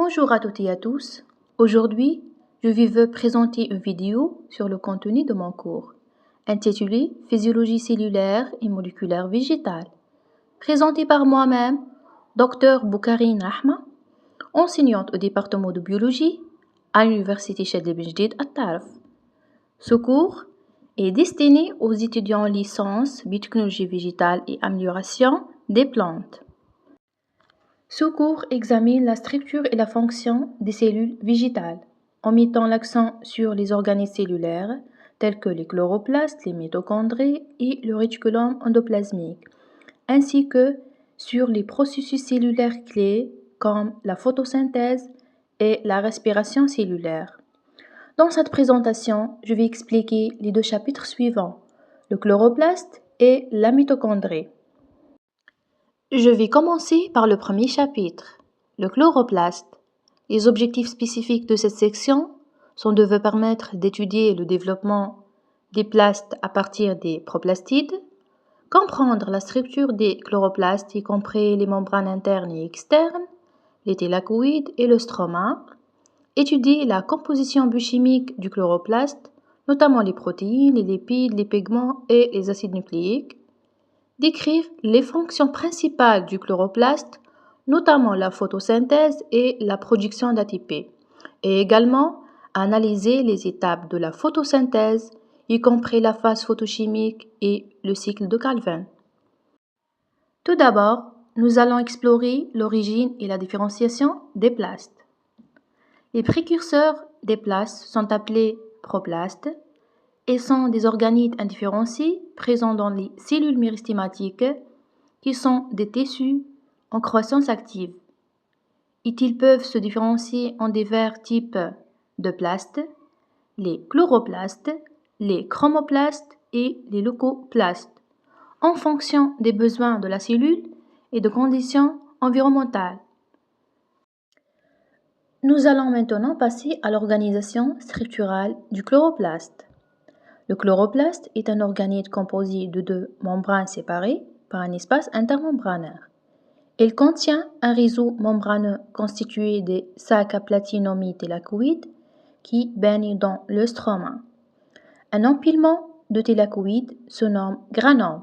Bonjour à toutes et à tous. Aujourd'hui, je veux présenter une vidéo sur le contenu de mon cours, intitulé Physiologie cellulaire et moléculaire végétale, présenté par moi-même, Dr Boukarine Rahma, enseignante au département de biologie à l'Université Chadli Ben Jdeid à Tarf. Ce cours est destiné aux étudiants en licence biotechnologie végétale et amélioration des plantes. Ce cours examine la structure et la fonction des cellules végétales, en mettant l'accent sur les organes cellulaires tels que les chloroplastes, les mitochondries et le réticulum endoplasmique, ainsi que sur les processus cellulaires clés comme la photosynthèse et la respiration cellulaire. Dans cette présentation, je vais expliquer les deux chapitres suivants, le chloroplaste et la mitochondrie. Je vais commencer par le premier chapitre, le chloroplaste. Les objectifs spécifiques de cette section sont de vous permettre d'étudier le développement des plastes à partir des proplastides, comprendre la structure des chloroplastes, y compris les membranes internes et externes, les thylakoïdes et le stroma, étudier la composition biochimique du chloroplaste, notamment les protéines, les lipides, les pigments et les acides nucléiques, décrire les fonctions principales du chloroplaste, notamment la photosynthèse et la production d'ATP, et également analyser les étapes de la photosynthèse, y compris la phase photochimique et le cycle de Calvin. Tout d'abord, nous allons explorer l'origine et la différenciation des plastes. Les précurseurs des plastes sont appelés proplastes et sont des organites indifférenciés présents dans les cellules méristhématiques qui sont des tissus en croissance active. Et ils peuvent se différencier en divers types de plastes, les chloroplastes, les chromoplastes et les leucoplastes, en fonction des besoins de la cellule et de conditions environnementales. Nous allons maintenant passer à l'organisation structurale du chloroplaste. Le chloroplaste est un organite composé de deux membranes séparées par un espace intermembranaire. Il contient un réseau membraneux constitué des sacs aplatis nommés thylakoïdes qui baignent dans le stroma. Un empilement de thylakoïdes se nomme granule.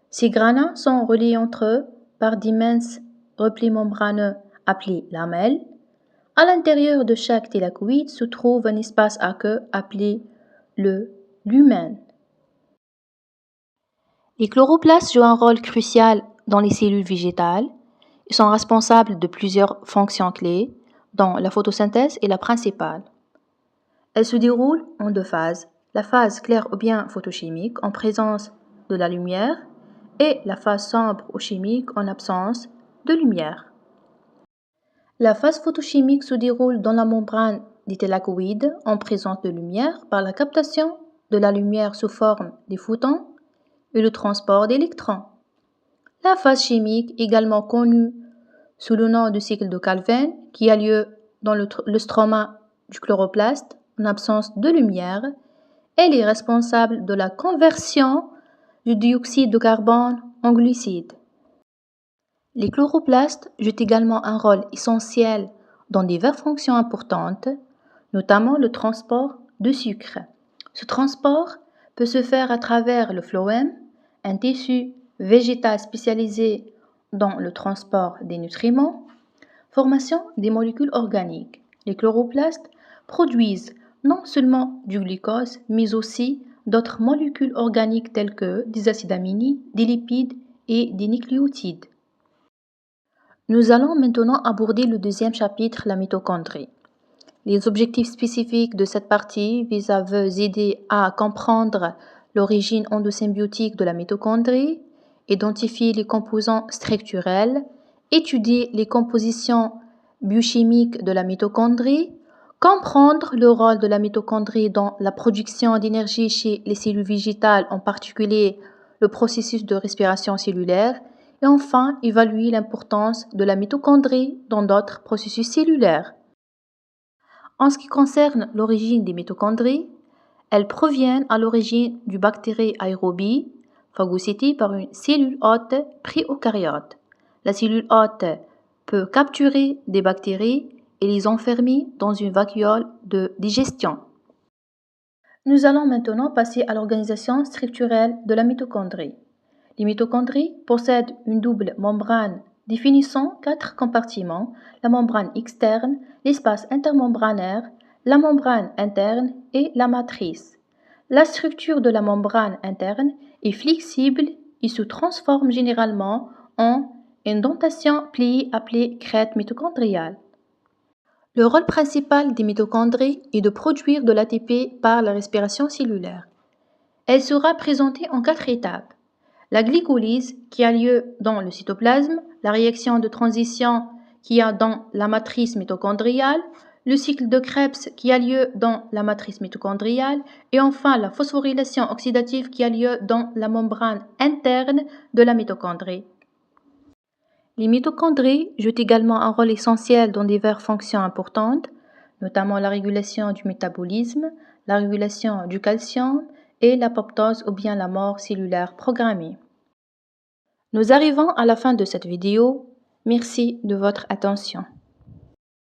Ces granules sont reliés entre eux par d'immenses replis membraneux appelés lamelles. À l'intérieur de chaque thylakoïde se trouve un espace aqueux appelé le lumen. Les chloroplastes jouent un rôle crucial dans les cellules végétales. Ils sont responsables de plusieurs fonctions clés, dont la photosynthèse est la principale. Elle se déroule en deux phases, la phase claire ou bien photochimique en présence de la lumière et la phase sombre ou chimique en absence de lumière. La phase photochimique se déroule dans la membrane des thylakoïdes en présence de lumière par la captation de la lumière sous forme des photons et le transport d'électrons. La phase chimique, également connue sous le nom de cycle de Calvin, qui a lieu dans le stroma du chloroplaste en absence de lumière, elle est responsable de la conversion du dioxyde de carbone en glucides. Les chloroplastes jouent également un rôle essentiel dans diverses fonctions importantes, notamment le transport de sucre. Ce transport peut se faire à travers le phloème, un tissu végétal spécialisé dans le transport des nutriments, formation des molécules organiques. Les chloroplastes produisent non seulement du glucose, mais aussi d'autres molécules organiques telles que des acides aminés, des lipides et des nucléotides. Nous allons maintenant aborder le deuxième chapitre, la mitochondrie. Les objectifs spécifiques de cette partie visent à vous aider à comprendre l'origine endosymbiotique de la mitochondrie, identifier les composants structurels, étudier les compositions biochimiques de la mitochondrie, comprendre le rôle de la mitochondrie dans la production d'énergie chez les cellules végétales, en particulier le processus de respiration cellulaire, et enfin évaluer l'importance de la mitochondrie dans d'autres processus cellulaires. En ce qui concerne l'origine des mitochondries, elles proviennent à l'origine du bactérie aérobie, phagocytée par une cellule hôte préeucaryote. La cellule hôte peut capturer des bactéries et les enfermer dans une vacuole de digestion. Nous allons maintenant passer à l'organisation structurelle de la mitochondrie. Les mitochondries possèdent une double membrane définissant 4 compartiments, la membrane externe, l'espace intermembranaire, la membrane interne et la matrice. La structure de la membrane interne est flexible et se transforme généralement en indentation pliée appelée crête mitochondriale. Le rôle principal des mitochondries est de produire de l'ATP par la respiration cellulaire. Elle sera présentée en 4 étapes. La glycolyse qui a lieu dans le cytoplasme, la réaction de transition qui a dans la matrice mitochondriale, le cycle de Krebs qui a lieu dans la matrice mitochondriale et enfin la phosphorylation oxydative qui a lieu dans la membrane interne de la mitochondrie. Les mitochondries jouent également un rôle essentiel dans diverses fonctions importantes, notamment la régulation du métabolisme, la régulation du calcium et l'apoptose ou bien la mort cellulaire programmée. Nous arrivons à la fin de cette vidéo. Merci de votre attention.